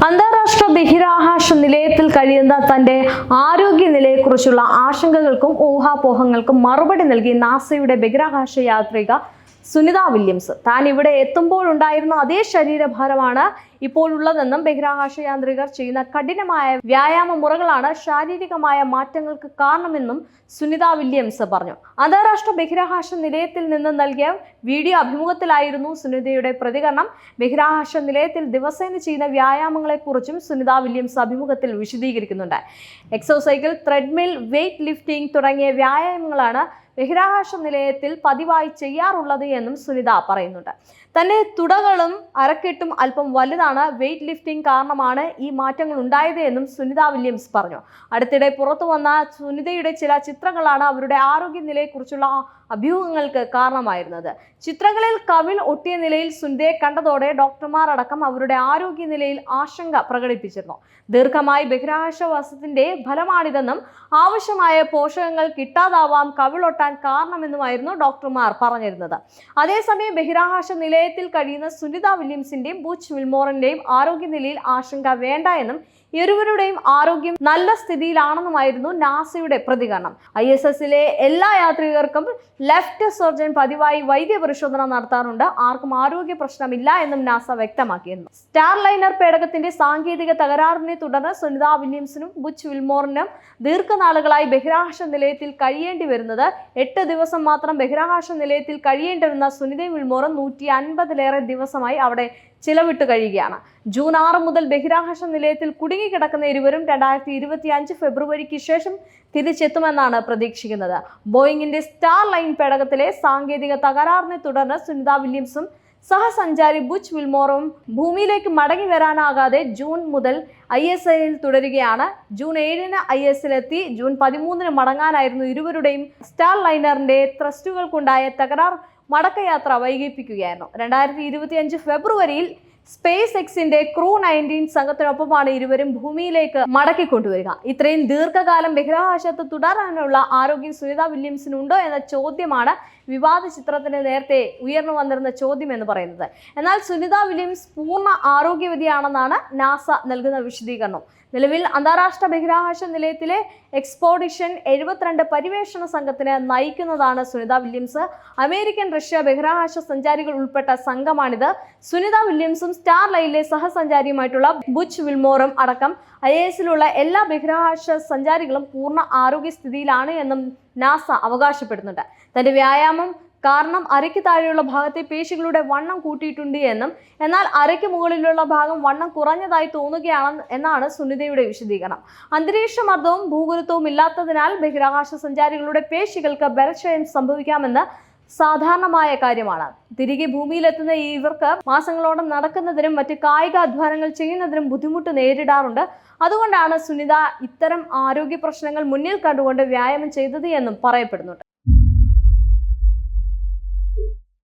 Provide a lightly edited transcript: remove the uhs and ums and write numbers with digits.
അന്താരാഷ്ട്ര ബഹിരാകാശ നിലയത്തിൽ കഴിയുന്ന തന്റെ ആരോഗ്യനിലയെക്കുറിച്ചുള്ള ആശങ്കകൾക്കും ഊഹാപോഹങ്ങൾക്കും മറുപടി നൽകി നാസയുടെ ബഹിരാകാശ യാത്രിക സുനിത വില്യംസ് താൻ ഇവിടെ എത്തുമ്പോഴുണ്ടായിരുന്ന അതേ ശരീരഭാരമാണ് ഇപ്പോഴുള്ളതെന്നും ബഹിരാകാശ യാത്രികർ ചെയ്യുന്ന കഠിനമായ വ്യായാമ മുറകളാണ് ശാരീരികമായ മാറ്റങ്ങൾക്ക് കാരണമെന്നും സുനിത വില്യംസ് പറഞ്ഞു. അന്താരാഷ്ട്ര ബഹിരാകാശ നിലയത്തിൽ നിന്ന് നൽകിയ വീഡിയോ അഭിമുഖത്തിലായിരുന്നു സുനിതയുടെ പ്രതികരണം. ബഹിരാകാശ നിലയത്തിൽ ദിവസേന ചെയ്യുന്ന വ്യായാമങ്ങളെക്കുറിച്ചും സുനിത വില്യംസ് അഭിമുഖത്തിൽ വിശദീകരിക്കുന്നുണ്ട്. എക്സോസൈക്കിൾ, ത്രെഡ്മിൽ, വെയ്റ്റ് ലിഫ്റ്റിംഗ് തുടങ്ങിയ വ്യായാമങ്ങളാണ് ബഹിരാകാശ നിലയത്തിൽ പതിവായി ചെയ്യാറുള്ളത് എന്നും സുനിത പറയുന്നുണ്ട്. തന്റെ തുടകളും അരക്കെട്ടും അല്പം വലുതാണ്. വെയ്റ്റ് ലിഫ്റ്റിംഗ് കാരണമാണ് ഈ മാറ്റങ്ങൾ ഉണ്ടായത് എന്നും സുനിത വില്യംസ് പറഞ്ഞു. അടുത്തിടെ പുറത്തു വന്ന സുനിതയുടെ ചില ചിത്രങ്ങളാണ് അവരുടെ ആരോഗ്യനിലയെക്കുറിച്ചുള്ള അഭ്യൂഹങ്ങൾക്ക് കാരണമായിരുന്നത്. ചിത്രങ്ങളിൽ കവിൾ ഒട്ടിയ നിലയിൽ സുനിതയെ കണ്ടതോടെ ഡോക്ടർമാർ അടക്കം അവരുടെ ആരോഗ്യനിലയിൽ ആശങ്ക പ്രകടിപ്പിച്ചിരുന്നു. ദീർഘമായി ബഹിരാകാശവാസത്തിന്റെ ഫലമാണിതെന്നും ആവശ്യമായ പോഷകങ്ങൾ കിട്ടാതാവാം കവിളൊട്ടാൻ കാരണമെന്നുമായിരുന്നു ഡോക്ടർമാർ പറഞ്ഞിരുന്നത്. അതേസമയം ബഹിരാകാശ നിലയത്തിൽ കഴിയുന്ന സുനിത വില്യംസിന്റെയും ബുച്ച് വിൽമോറിന്റെയും ആരോഗ്യനിലയിൽ ആശങ്ക വേണ്ട എന്നും ഇരുവരുടെയും ആരോഗ്യം നല്ല സ്ഥിതിയിലാണെന്നുമായിരുന്നു നാസയുടെ പ്രതികരണം. ISSലെ എല്ലാ യാത്രികർക്കും ലെഫ്റ്റ് സർജൻ പതിവായി വൈദ്യപരിശോധന നടത്താറുണ്ട്. ആർക്കും ആരോഗ്യ പ്രശ്നമില്ല എന്നും നാസ വ്യക്തമാക്കിയിരുന്നു. സ്റ്റാർലൈനർ പേടകത്തിന്റെ സാങ്കേതിക തകരാറിനെ തുടർന്ന് സുനിത വില്യംസിനും ബുച്ച് വിൽമോറിനും ദീർഘനാളുകളായി ബഹിരാകാശ നിലയത്തിൽ കഴിയേണ്ടി വരുന്നത്. 8 ദിവസം മാത്രം ബഹിരാകാശ നിലയത്തിൽ കഴിയേണ്ടിരുന്ന സുനിതയും വിൽമോറും 150ലേറെ ദിവസമായി അവിടെ ചിലവിട്ട് കഴിയുകയാണ്. ജൂൺ 6 മുതൽ ബഹിരാകാശ നിലയത്തിൽ കുടുങ്ങിക്കിടക്കുന്ന ഇരുവരും 2025 ഫെബ്രുവരിക്ക് ശേഷം തിരിച്ചെത്തുമെന്നാണ് പ്രതീക്ഷിക്കുന്നത്. ബോയിങ്ങിന്റെ സ്റ്റാർലൈൻ പേടകത്തിലെ സാങ്കേതിക തകരാറിനെ തുടർന്ന് സുനിത വില്യംസും സഹസഞ്ചാരി ബുച്ച് വിൽമോറും ഭൂമിയിലേക്ക് മടങ്ങി വരാനാകാതെ ജൂൺ മുതൽ ISSൽ തുടരുകയാണ്. ജൂൺ 7-ന് ISSലെത്തി ജൂൺ 13-ന് മടങ്ങാനായിരുന്നു ഇരുവരുടെയും. സ്റ്റാർലൈനറിന്റെ ത്രസ്റ്റുകൾക്കുണ്ടായ തകരാർ മടക്കയാത്ര വൈകിപ്പിക്കുകയായിരുന്നു. 2025 ഫെബ്രുവരിയിൽ സ്പേസ് എക്സിന്റെ ക്രൂ 19 സംഘത്തിനൊപ്പമാണ് ഇരുവരും ഭൂമിയിലേക്ക് മടക്കിക്കൊണ്ടുവരിക. ഇത്രയും ദീർഘകാലം ബഹിരാകാശത്ത് തുടരാനുള്ള ആരോഗ്യം സുനിത വില്യംസിനുണ്ടോ എന്ന ചോദ്യമാണ് വിവാദ ചിത്രത്തിന് നേരത്തെ ഉയർന്നു വന്നിരുന്ന ചോദ്യം എന്ന് പറയുന്നത്. എന്നാൽ സുനിത വില്യംസ് പൂർണ്ണ ആരോഗ്യവതിയാണെന്നാണ് നാസ നൽകുന്ന വിശദീകരണം. നിലവിൽ അന്താരാഷ്ട്ര ബഹിരാകാശ നിലയത്തിലെ എക്സ്പോഡിഷൻ 72 പര്യവേഷണ സംഘത്തിന് നയിക്കുന്നതാണ് സുനിത വില്യംസ്. അമേരിക്കൻ, റഷ്യ ബഹിരാകാശ സഞ്ചാരികൾ ഉൾപ്പെട്ട സംഘമാണിത്. സുനിത വില്യംസും സ്റ്റാർലൈനിലെ സഹസഞ്ചാരിയുമായിട്ടുള്ള ബുച്ച് വിൽമോറും അടക്കം ISSലുള്ള എല്ലാ ബഹിരാകാശ സഞ്ചാരികളും പൂർണ്ണ ആരോഗ്യസ്ഥിതിയിലാണ് എന്നും നാസ അവകാശപ്പെടുന്നുണ്ട്. തന്റെ വ്യായാമം കാരണം അരയ്ക്ക് താഴെയുള്ള ഭാഗത്തെ പേശികളുടെ വണ്ണം കൂട്ടിയിട്ടുണ്ട് എന്നും എന്നാൽ അരയ്ക്ക് മുകളിലുള്ള ഭാഗം വണ്ണം കുറഞ്ഞതായി തോന്നുകയാണ് എന്നാണ് സുനിതയുടെ വിശദീകരണം. അന്തരീക്ഷ മർദ്ദവും ഭൂഗുരുത്വവും ഇല്ലാത്തതിനാൽ ബഹിരാകാശ സഞ്ചാരികളുടെ പേശികൾക്ക് ബലക്ഷയം സംഭവിക്കാമെന്ന് സാധാരണമായ കാര്യമാണ്. തിരികെ ഭൂമിയിലെത്തുന്ന ഇവർക്ക് മാസങ്ങളോളം നടക്കുന്നതിനും മറ്റ് കായിക അധ്വാനങ്ങൾ ചെയ്യുന്നതിനും ബുദ്ധിമുട്ട് നേരിടാറുണ്ട്. അതുകൊണ്ടാണ് സുനിത ഇത്തരം ആരോഗ്യ പ്രശ്നങ്ങൾ മുന്നിൽ കണ്ടുകൊണ്ട് വ്യായാമം ചെയ്തത് എന്നും പറയപ്പെടുന്നുണ്ട്.